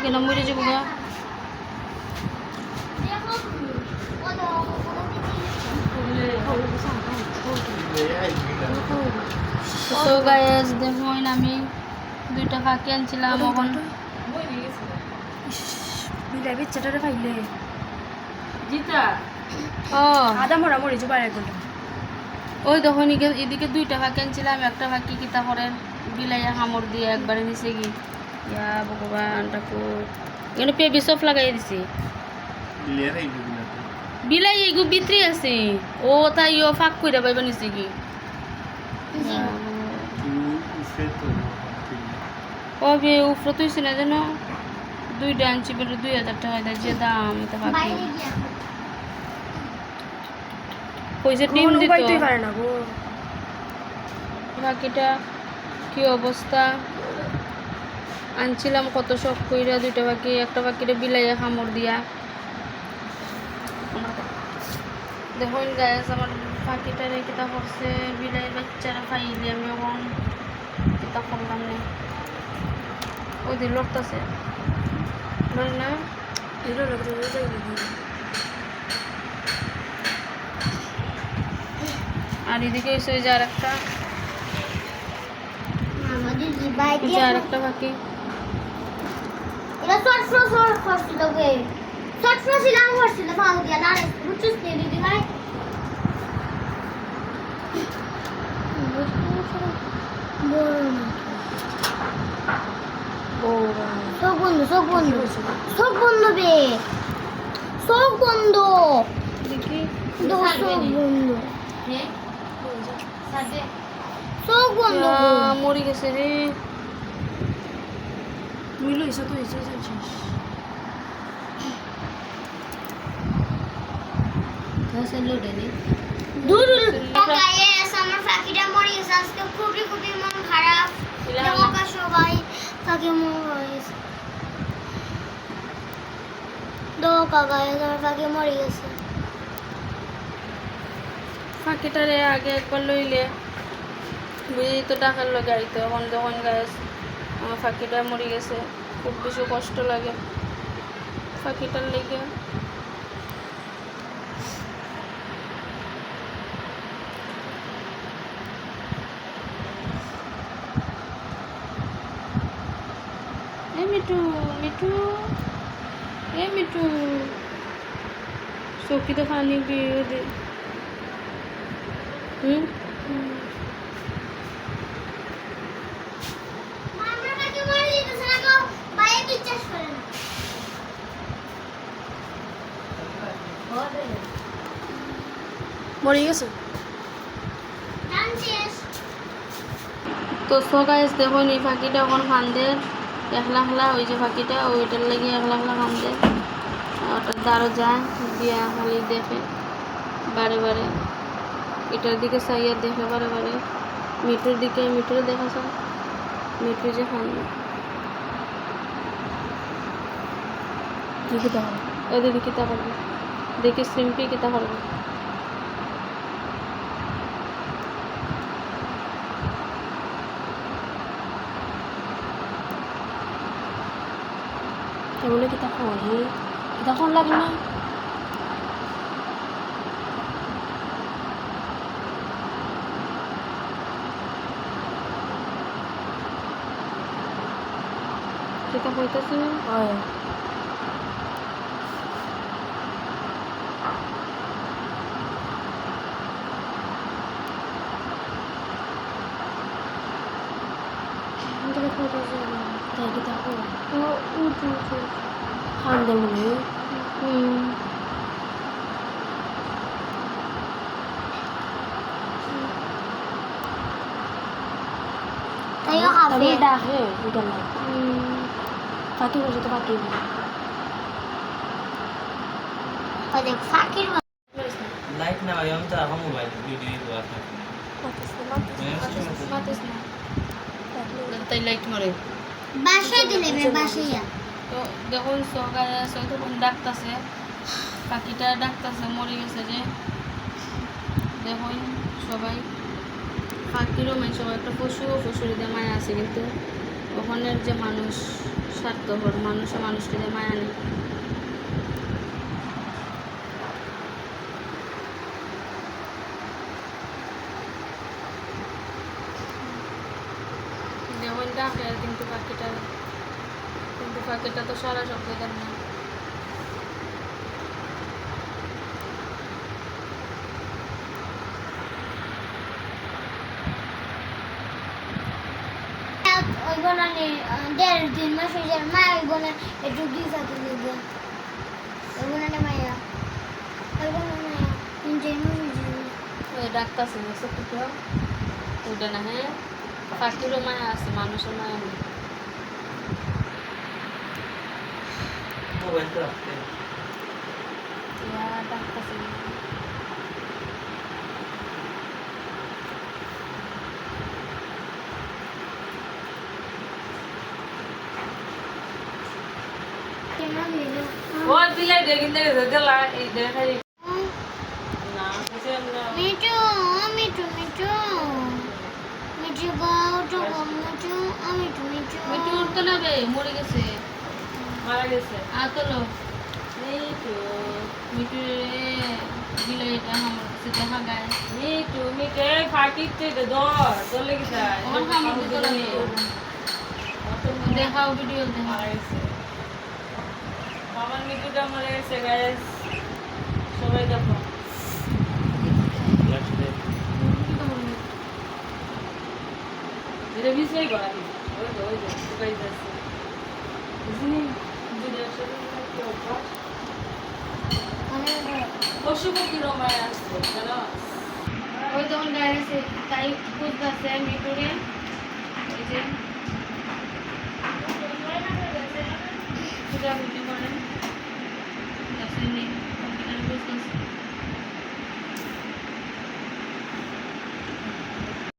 কেন মরে যাবো গা তো গাইস দেখুন আমি 2 টাকা কিনছিলাম এখন বিলাই বেচাটারে খাইলে জিতা ও আদা মরা মরে যাবার 1 ঘন্টা ওই তখন এদিকে 2 টাকা কিনছিলাম 1 টাকা কি কিতা করেন বিলাইয়া কামড় দিয়ে একবারে নিচে গিয়ে ইয়া ভগবান ঠাকুর এখানে পেঁপে সব লাগাই দিছি বিলাই এগু ভিতরে আছে ও তাই ও ফাঁক করে পাইবা নিচে কি কবে উফরে তুইছি না যেন 2টা আনছি বেরো 2000 টাকা দেয় যে দাম এটা বাকি পয়সা টিম দিত তুই পারে না গো বাকিটা কি অবস্থা আনছিলাম কত শখ কইরা 2টা বাকি একটা বাকিটা বিলাইয়া কামড় দিয়া দেখুন গাইস আমার পাখিটারে কিতা করছে বিলাই বাচ্চারা খাইলে আমি এখন কিতা করলাম না ওই দিন লড়তেছে না এগুলো লোক যাই আর এদিকে হয়েছে ওই যে আর একটা আমাদের জিবাইতে আর একটা বাকি এটা short fast okay short fast ইলাম ফাস্ট না ভালো দিয়া না বুঝছিস নে দিদি ভাই সব বন্ধ বে সব বন্ধ দেখি সব বন্ধ হ্যাঁ সাথে সব বন্ধ মরি গেছে রে তুই লইছ তো এসে যাচ্ছিস কাছে লোডে নি দূর গাইস আমার পাখিটা মরে গেছে আজকে খুবই মন খারাপ তোমাকে সবাই তাকে মরে গেছে দোকা গাইস আমার পাখি মরে গেছে পাখিটারে আগে একবার লইলে বুঝি তো টাকার লগে আইতো এখন যখন গাছ আমার পাখিটা মরে গেছে খুব বেশি কষ্ট লাগে পাখিটার লেগে মিঠু মিঠু মিঠু চৌকি তো খানি দিয়ে দে আমার পাখি মরে গেছে না গো বাইরে বিশ্বাস করে না মরে গেছে জানছিস তো গাইস দেখুন এই পাখিটা এখন ফান্দে একলা ওই যে পাখিটা ওইটার লেগে একলা ফান্দে ওটার দ্বারও যায় দিয়া খালি দেখে বারে বারে এটার দিকে চাইয়া দেখে বারে বারে মিঠুর দিকে মিঠুর দেখা যায় মিঠু যে ফান্দে দেখি দাও ওদের কিতা করবে দেখি সিম্পি কিতা করবে বলে কি তখন তখন লাগে না কিতা হইতেছে না হয় তাই কি তখন উঠু খান্দে মনে তাইও খাবে তবে ডাকে এটা না পাখি বসে তো পাখি ওই দেখ ফাকির লাইট না ভাই আমি তো এখন মোবাইল ভিডিও তো আছে মাতিস না তাই লাইট মারে বাসায় দিলে বাসায় তো দেখুন সকালে তখন ডাকতেছে পাখিটা ডাকতেছে মরে গেছে যে দেখুন সবাই পাখিরও মানুষ একটা পশুদের মায়া আছে, কিন্তু ওখানের যে মানুষ স্বার্থপর, মানুষকে যে মায়া নেই। যেমন ডাকে কিন্তু পাখিটা তো সারা শব্দ দেন না। ওই বোনানে 1.5-2 মাস হয়ে যায় মা ওই বোনে একটু দুই ফাঁকি দেবে ওই বোনানে মায়া তিন মাস হয়ে যাবে ওই ডাক্তার আছে কুকুর ওইটা না। হ্যাঁ, পাখিরও মায়া আছে, মানুষের মায়া নেই। মোবাইল তো রাখতে ডাক্তার ও দিলে দেখিতে গেছে দিলা এই দেখাই না কিছু না মিঠু মিঠু মিঠু মিঠু গাও তো মিঠু মিঠু মিঠু মিঠু উঠতে নেবে, মরে গেছে। মারা গেছে আতলো মিঠু মিঠু দিলে এটা আমার কাছে দেখা গায়। মিঠু মিঠে ফাটিতে দর চলে গেছে ওর কাম দিতে লাগে। দেখাও ভিডিও দেখা। মারা গেছে আমার মিঠুটা মারা গেছে গাইস, সবাই দেখো লাস্টে এটা বিষয় করা ওই শুকাই যাচ্ছে বুঝলি যদি একসাথে কি অভ্যাস পশু পক্ষীর মায় আসছে জানো ওই তখন গায়ে তাই খুঁজতেছে মিঠুরে। ওই যে পূজা করে